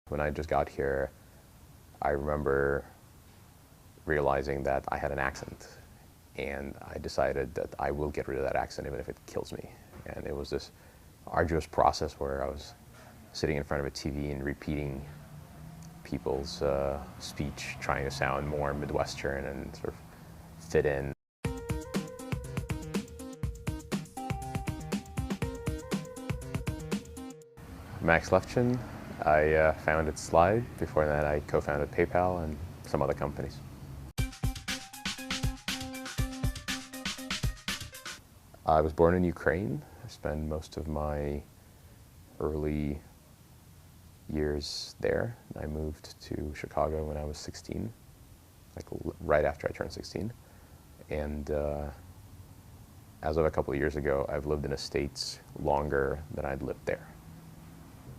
When I just got here, I remember realizing that I had an accent, and I decided that I will get rid of that accent even if it kills me. And it was this arduous process where I was sitting in front of a TV and repeating people's speech, trying to sound more Midwestern and sort of fit in. Max Levchin, I founded Slide. Before that, I co-founded PayPal and some other companies. I was born in Ukraine. I spent most of my early years there. I moved to Chicago when I was 16, like right after I turned 16. And as of a couple of years ago, I've lived in the States longer than I'd lived there. I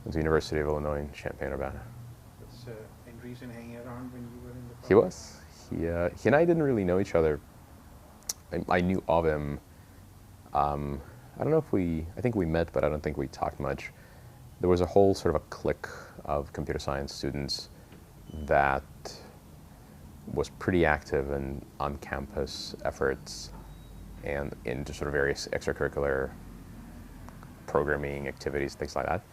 went to the University of Illinois in Champaign-Urbana. Was Andreessen hanging around when you were in the college? He was. He and I didn't really know each other. I knew of him. I don't know if I think we met, but I don't think we talked much. There was a whole sort of a clique of computer science students that was pretty active in on-campus efforts and into sort of various extracurricular programming activities, things like that.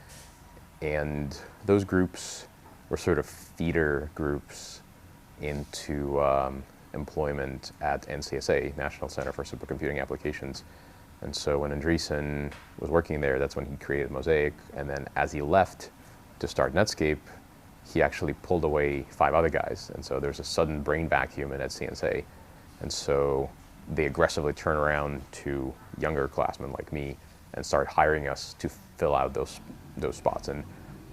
And those groups were sort of feeder groups into employment at NCSA, National Center for Supercomputing Applications. And so when Andreessen was working there, that's when he created Mosaic. And then as he left to start Netscape, he actually pulled away 5 other guys. And so there's a sudden brain vacuum at CNSA. And so they aggressively turn around to younger classmen like me and start hiring us to fill out those spots. And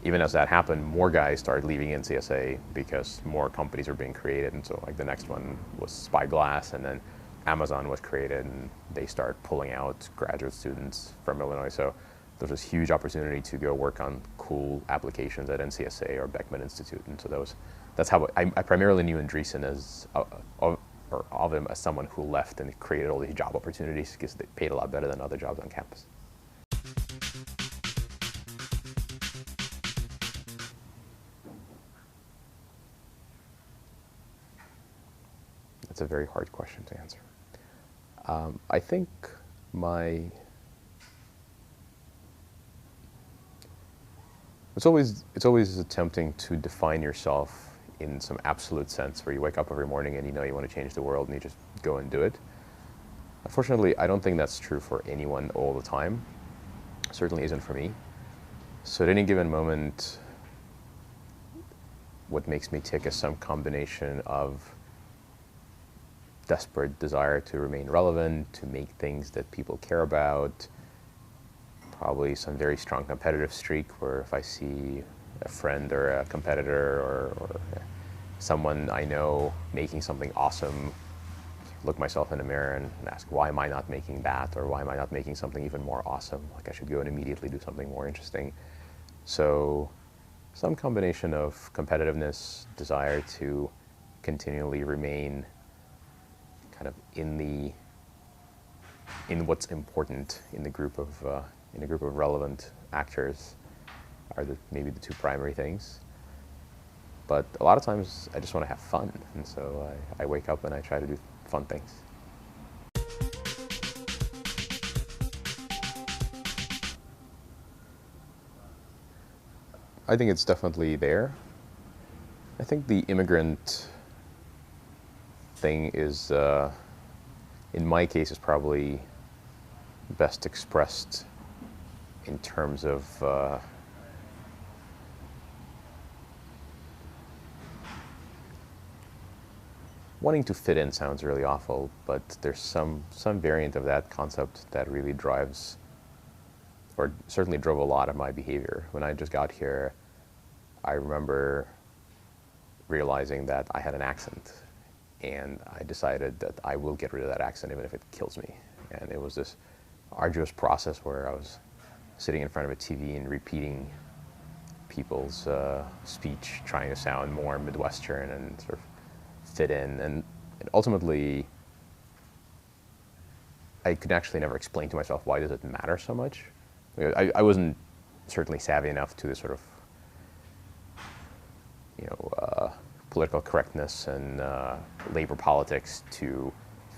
even as that happened, more guys started leaving NCSA because more companies were being created. And so like the next one was Spyglass, and then Amazon was created, and they start pulling out graduate students from Illinois. So there was this huge opportunity to go work on cool applications at NCSA or Beckman Institute. And so that's how I primarily knew Andreessen as of him as someone who left and created all these job opportunities because they paid a lot better than other jobs on campus. That's a very hard question to answer. I think it's always tempting to define yourself in some absolute sense where you wake up every morning and you know you want to change the world and you just go and do it. Unfortunately, I don't think that's true for anyone all the time. It certainly isn't for me. So at any given moment, what makes me tick is some combination of desperate desire to remain relevant, to make things that people care about, probably some very strong competitive streak where if I see a friend or a competitor or someone I know making something awesome, look myself in the mirror and ask, why am I not making that? Or why am I not making something even more awesome? Like I should go and immediately do something more interesting. So some combination of competitiveness, desire to continually remain kind of in what's important in the group of relevant actors are maybe the 2 primary things. But a lot of times I just want to have fun, and so I wake up and I try to do fun things. I think it's definitely there. I think the immigrant thing is, in my case, is probably best expressed in terms of wanting to fit in. Sounds really awful, but there's some variant of that concept that really drives, or certainly drove a lot of my behavior. When I just got here, I remember realizing that I had an accent, and I decided that I will get rid of that accent even if it kills me. And it was this arduous process where I was sitting in front of a TV and repeating people's speech, trying to sound more Midwestern and sort of fit in. And ultimately, I could actually never explain to myself why does it matter so much. I wasn't certainly savvy enough to sort of political correctness and labor politics to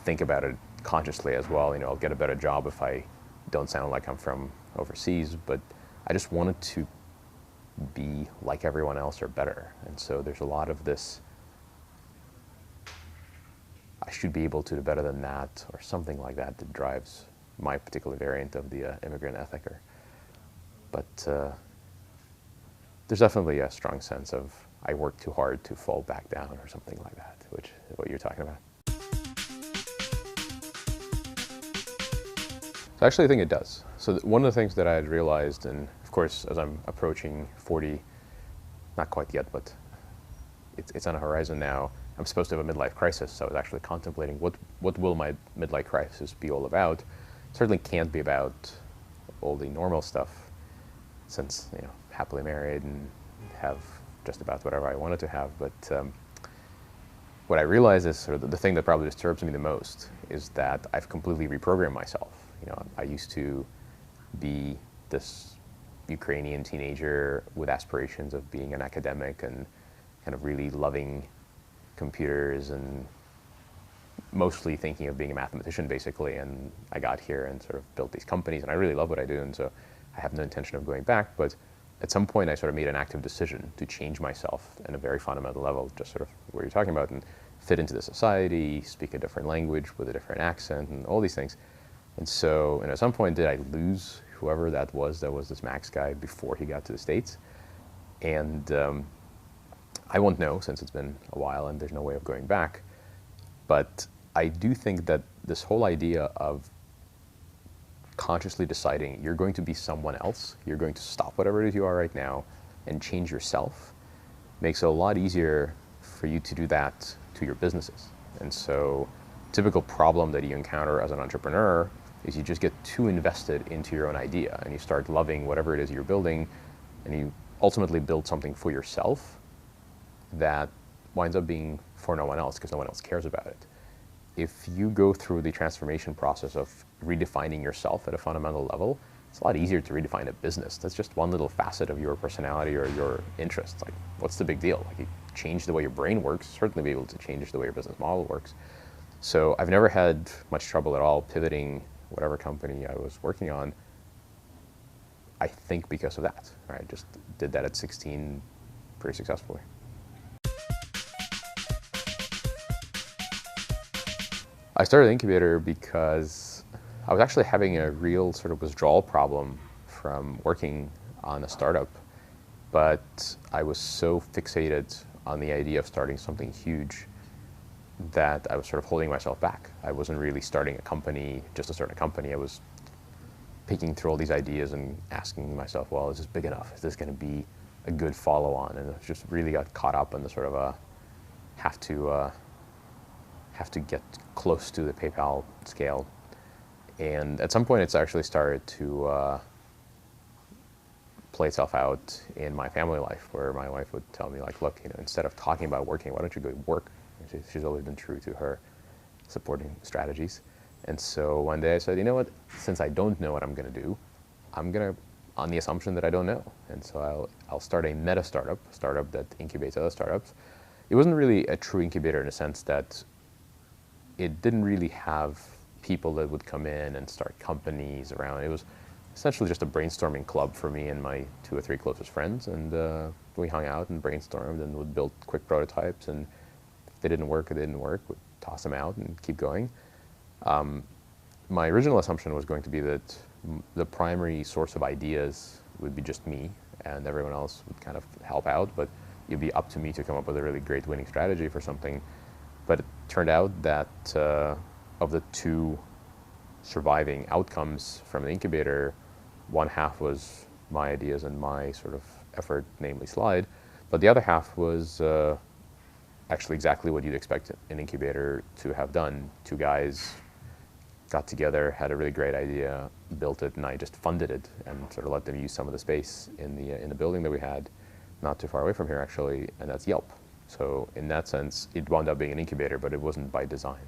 think about it consciously as well. I'll get a better job if I don't sound like I'm from overseas, but I just wanted to be like everyone else or better. And so there's a lot of this, I should be able to do better than that, or something like that, that drives my particular variant of the immigrant ethic. But there's definitely a strong sense of I work too hard to fall back down or something like that, which is what you're talking about. So actually I think it does. So one of the things that I had realized, and of course as I'm approaching 40, not quite yet, but it's on a horizon now, I'm supposed to have a midlife crisis, so I was actually contemplating what will my midlife crisis be all about. It certainly can't be about all the normal stuff, since happily married and have just about whatever I wanted to have. But what I realize is sort of the thing that probably disturbs me the most is that I've completely reprogrammed myself. I used to be this Ukrainian teenager with aspirations of being an academic and kind of really loving computers and mostly thinking of being a mathematician, basically. And I got here and sort of built these companies, and I really love what I do, and so I have no intention of going back. But at some point I sort of made an active decision to change myself in a very fundamental level, just sort of what you're talking about, and fit into the society, speak a different language with a different accent, and all these things. And so, at some point, did I lose whoever that was this Max guy before he got to the States? And I won't know, since it's been a while and there's no way of going back. But I do think that this whole idea of consciously deciding you're going to be someone else, you're going to stop whatever it is you are right now and change yourself, makes it a lot easier for you to do that to your businesses. And so, typical problem that you encounter as an entrepreneur is you just get too invested into your own idea, and you start loving whatever it is you're building, and you ultimately build something for yourself that winds up being for no one else, because no one else cares about it. If you go through the transformation process of redefining yourself at a fundamental level, it's a lot easier to redefine a business. That's just one little facet of your personality or your interests. Like, what's the big deal? Like, you change the way your brain works, certainly be able to change the way your business model works. So I've never had much trouble at all pivoting whatever company I was working on, I think because of that. I just did that at 16 pretty successfully. I started Incubator because I was actually having a real sort of withdrawal problem from working on a startup, but I was so fixated on the idea of starting something huge that I was sort of holding myself back. I wasn't really starting a company just to start a company. I was picking through all these ideas and asking myself, well, is this big enough? Is this going to be a good follow-on? And I just really got caught up in the sort of a have to get close to the PayPal scale. And at some point, it's actually started to play itself out in my family life, where my wife would tell me, like, look, instead of talking about working, why don't you go work? She's always been true to her supporting strategies. And so one day I said, you know what, since I don't know what I'm going to do, I'm going to, on the assumption that I don't know. And so I'll start a meta startup that incubates other startups. It wasn't really a true incubator in the sense that it didn't really have people that would come in and start companies around. It was essentially just a brainstorming club for me and my 2 or 3 closest friends. And we hung out and brainstormed and would build quick prototypes. And if they didn't work, we'd toss them out and keep going. My original assumption was going to be that the primary source of ideas would be just me, and everyone else would kind of help out, but it'd be up to me to come up with a really great winning strategy for something. But it turned out that of the 2 surviving outcomes from the incubator, one half was my ideas and my sort of effort, namely Slide, but the other half was actually exactly what you'd expect an incubator to have done. 2 guys got together, had a really great idea, built it, and I just funded it and sort of let them use some of the space in the building that we had, not too far away from here actually, and that's Yelp. So in that sense, it wound up being an incubator, but it wasn't by design.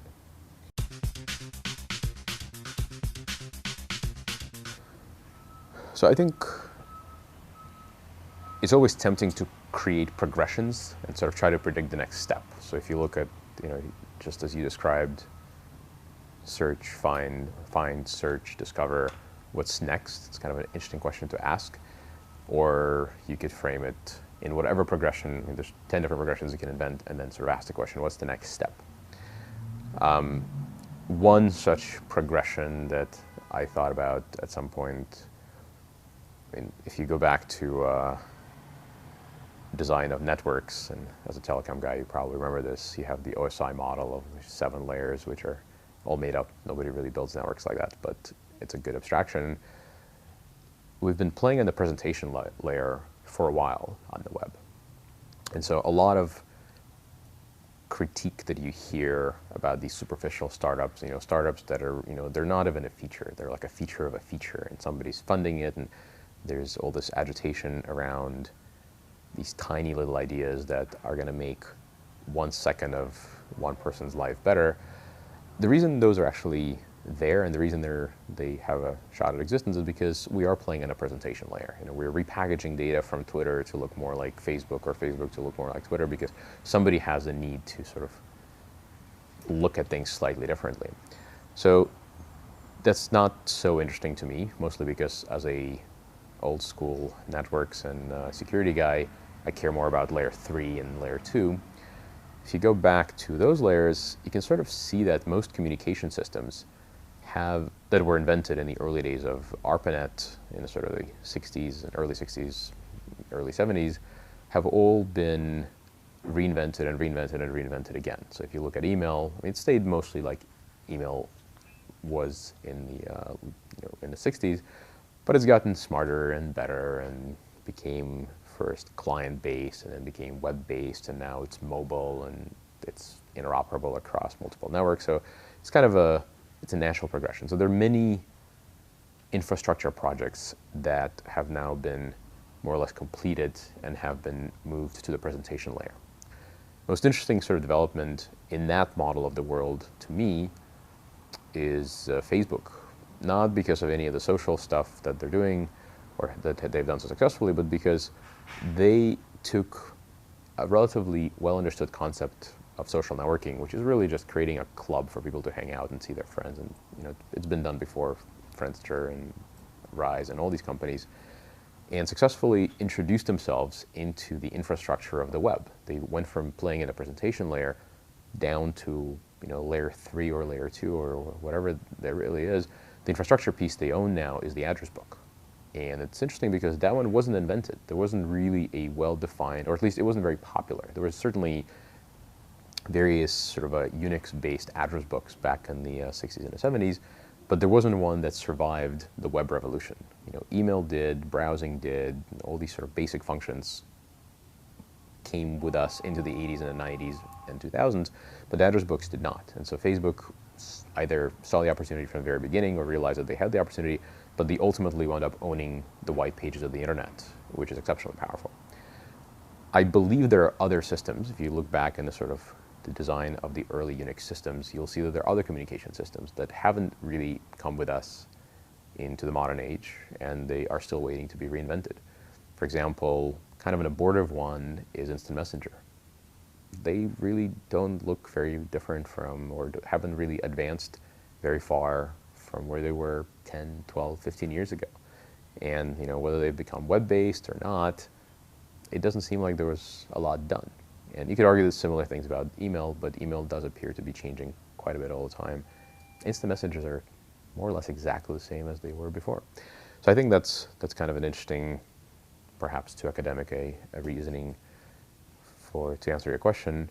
So I think it's always tempting to create progressions and sort of try to predict the next step. So if you look at, just as you described, search, find, search, discover, what's next? It's kind of an interesting question to ask. Or you could frame it in whatever progression. There's 10 different progressions you can invent, and then sort of ask the question, what's the next step? One such progression that I thought about at some point, if you go back to design of networks, and as a telecom guy, you probably remember this, you have the OSI model of 7 layers, which are all made up. Nobody really builds networks like that, but it's a good abstraction. We've been playing on the presentation layer for a while on the web. And so a lot of critique that you hear about these superficial startups, startups that are, they're not even a feature. They're like a feature of a feature, and somebody's funding it, and there's all this agitation around these tiny little ideas that are going to make 1 second of one person's life better. The reason those are actually there, and the reason they have a shot at existence, is because we are playing in a presentation layer. We're repackaging data from Twitter to look more like Facebook, or Facebook to look more like Twitter, because somebody has a need to sort of look at things slightly differently. So that's not so interesting to me, mostly because as a old school networks and security guy, I care more about layer 3 and layer 2. If you go back to those layers, you can sort of see that most communication systems that were invented in the early days of ARPANET in the sort of the 60s and early 60s, early 70s, have all been reinvented and reinvented and reinvented again. So if you look at email, it stayed mostly like email was in the 60s, but it's gotten smarter and better and became first client-based and then became web-based, and now it's mobile and it's interoperable across multiple networks. So it's kind of it's a natural progression. So there are many infrastructure projects that have now been more or less completed and have been moved to the presentation layer. Most interesting sort of development in that model of the world to me is Facebook. Not because of any of the social stuff that they're doing or that they've done so successfully, but because they took a relatively well-understood concept of social networking, which is really just creating a club for people to hang out and see their friends. And it's been done before, Friendster and Rise and all these companies, and successfully introduced themselves into the infrastructure of the web. They went from playing in a presentation layer down to layer 3 or layer 2 or whatever there really is. The infrastructure piece they own now is the address book. And it's interesting because that one wasn't invented. There wasn't really a well-defined, or at least it wasn't very popular. There was certainly various sort of Unix-based address books back in the 60s and the 70s, but there wasn't one that survived the web revolution. Email did, browsing did, all these sort of basic functions came with us into the 80s and the 90s and 2000s, but the address books did not. And so Facebook either saw the opportunity from the very beginning or realized that they had the opportunity, but they ultimately wound up owning the white pages of the internet, which is exceptionally powerful. I believe there are other systems. If you look back in the sort of the design of the early Unix systems, you'll see that there are other communication systems that haven't really come with us into the modern age, and they are still waiting to be reinvented. For example, kind of an abortive one is Instant Messenger. They really don't look very different from, or haven't really advanced very far from where they were 10, 12, 15 years ago. And whether they've become web-based or not, it doesn't seem like there was a lot done. And you could argue there's similar things about email, but email does appear to be changing quite a bit all the time. Instant messages are more or less exactly the same as they were before. So I think that's kind of an interesting, perhaps to academic, a reasoning to answer your question.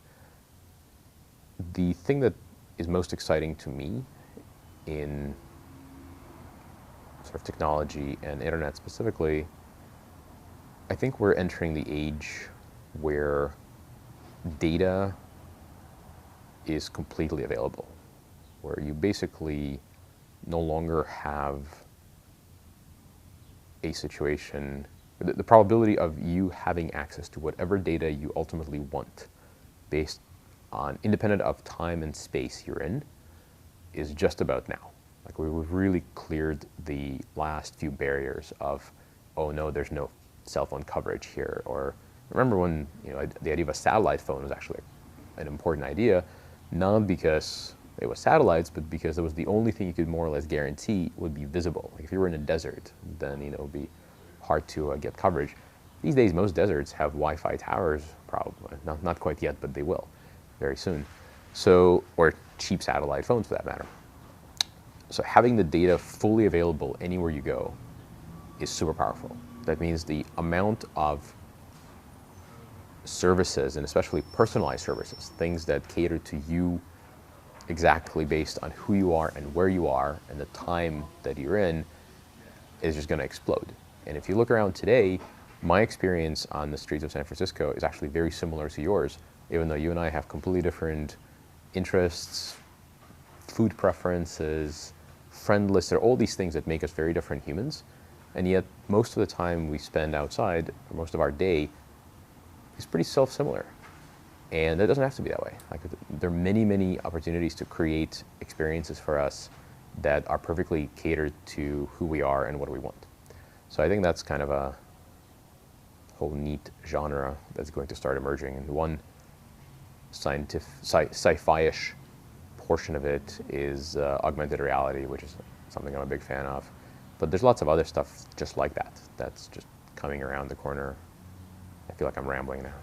The thing that is most exciting to me in sort of technology and internet specifically, I think we're entering the age where data is completely available, where you basically no longer have a situation, the probability of you having access to whatever data you ultimately want based on, independent of time and space you're in, is just about now. Like we've really cleared the last few barriers of, oh no, there's no cell phone coverage here. Or remember when the idea of a satellite phone was actually an important idea, not because it was satellites, but because it was the only thing you could more or less guarantee would be visible. Like if you were in a desert, then it would be hard to get coverage. These days, most deserts have Wi-Fi towers, probably. Not quite yet, but they will very soon. So, or cheap satellite phones for that matter. So having the data fully available anywhere you go is super powerful. That means the amount of services, and especially personalized services, things that cater to you exactly based on who you are and where you are and the time that you're in, is just going to explode. And if you look around today, my experience on the streets of San Francisco is actually very similar to yours, even though you and I have completely different interests, food preferences, friend lists. There are all these things that make us very different humans. And yet, most of the time we spend outside, or most of our day, is pretty self-similar. And it doesn't have to be that way. Like, there are many, many opportunities to create experiences for us that are perfectly catered to who we are and what we want. So I think that's kind of a whole neat genre that's going to start emerging. And one scientific, sci-fi-ish portion of it is augmented reality, which is something I'm a big fan of. But there's lots of other stuff just like that, that's just coming around the corner. I feel like I'm rambling now.